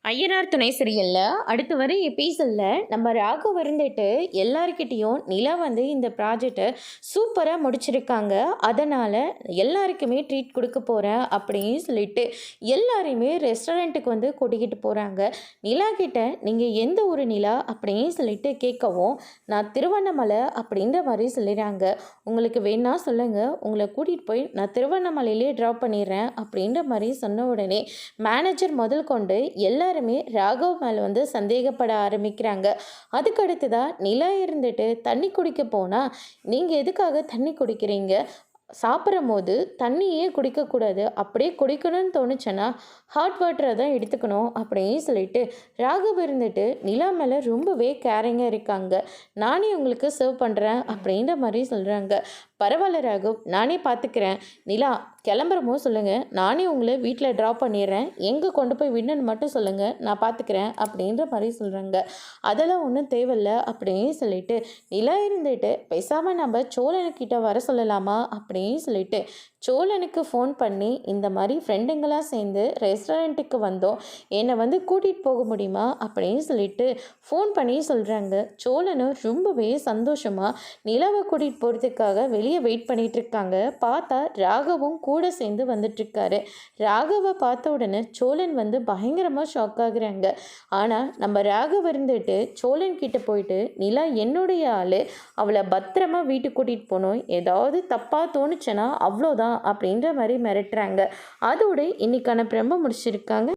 ஐயனார் துணை சீரியல்ல அடுத்து வர எபிசோடில் நம்ம ராகவ் இருந்துட்டு எல்லாருக்கிட்டேயும் நிலா வந்து இந்த ப்ராஜெக்டை சூப்பராக முடிச்சிருக்காங்க. அதனால் எல்லாருக்குமே ட்ரீட் கொடுக்க போகிறேன் அப்படின்னு சொல்லிட்டு எல்லாரையுமே ரெஸ்டாரண்ட்டுக்கு வந்து கூட்டிக்கிட்டு போகிறாங்க. நிலா கிட்ட நீங்கள் எந்த ஒரு நிலா அப்படின்னு சொல்லிட்டு கேட்கவும், நான் திருவண்ணாமலை அப்படின்ற மாதிரி சொல்லிடுறாங்க. உங்களுக்கு வேணா சொல்லுங்கள், உங்களை கூட்டிகிட்டு போய் நான் திருவண்ணாமலையிலே ட்ராப் பண்ணிடுறேன் அப்படின்ற மாதிரி சொன்ன உடனே மேனேஜர் முதல் கொண்டு எல்லாருமே ராகவ் மேலே வந்து சந்தேகப்பட ஆரம்பிக்கிறாங்க. அதுக்கு அடுத்ததாக நிலா இருந்துட்டு தண்ணி குடிக்க போனால், நீங்கள் எதுக்காக தண்ணி குடிக்கிறீங்க? சாப்பிடும் போது தண்ணியே குடிக்கக்கூடாது, அப்படியே குடிக்கணும்னு தோணுச்சுன்னா ஹாட் வாட்டரை தான் எடுத்துக்கணும் அப்படின்னு சொல்லிட்டு ராகவ் இருந்துட்டு நிலா மேலே ரொம்பவே கேரிங்காக இருக்காங்க. நானே உங்களுக்கு சர்வ் பண்ணுறேன் அப்படின்ற மாதிரி சொல்கிறாங்க. பரவாயில்ல ராகவ், நானே பார்த்துக்கிறேன். நிலா கிளம்புறமோ சொல்லுங்கள், நானே உங்களை வீட்டில் ட்ராப் பண்ணிடுறேன், எங்கே கொண்டு போய் விடணுன்னு மட்டும் சொல்லுங்கள், நான் பார்த்துக்கிறேன் அப்படின்ற மாதிரி சொல்கிறாங்க. அதெல்லாம் ஒன்றும் தேவையில்ல அப்படின்னு சொல்லிட்டு நிலா இருந்துட்டு பேசாமல் நம்ம சோழனுக்கிட்ட வர சொல்லலாமா அப்படின்னு சொல்லிட்டு சோழனுக்கு ஃபோன் பண்ணி இந்த மாதிரி ஃப்ரெண்டுங்களாக சேர்ந்து ரெஸ்டாரண்ட்டுக்கு வந்தோம், என்னை வந்து கூட்டிகிட்டு போக முடியுமா அப்படின்னு சொல்லிட்டு ஃபோன் பண்ணி சொல்கிறாங்க. சோழனும் ரொம்பவே சந்தோஷமாக நிலாவை கூட்டிகிட்டு போகிறதுக்காக வெளியே வெயிட் பண்ணிகிட்டு இருக்காங்க. பார்த்தா ராகவும் கூட சேர்ந்து வந்துட்டுருக்காரு. ராகவை பார்த்த உடனே சோழன் வந்து பயங்கரமாக ஷாக் ஆகுறாங்க. ஆனால் நம்ம ராகவ் இருந்துட்டு சோழன் கிட்ட போயிட்டு, நிலா என்னுடைய ஆள், அவளை பத்திரமா வீட்டுக்கு கூட்டிகிட்டு போகணும், ஏதாவது தப்பாக தோணுச்சுன்னா அவ்வளோதான் அப்படின்ற மாதிரி மிரட்டுறாங்க. அதோடு இன்னைக்கான பிரம்ப முடிச்சிருக்காங்க.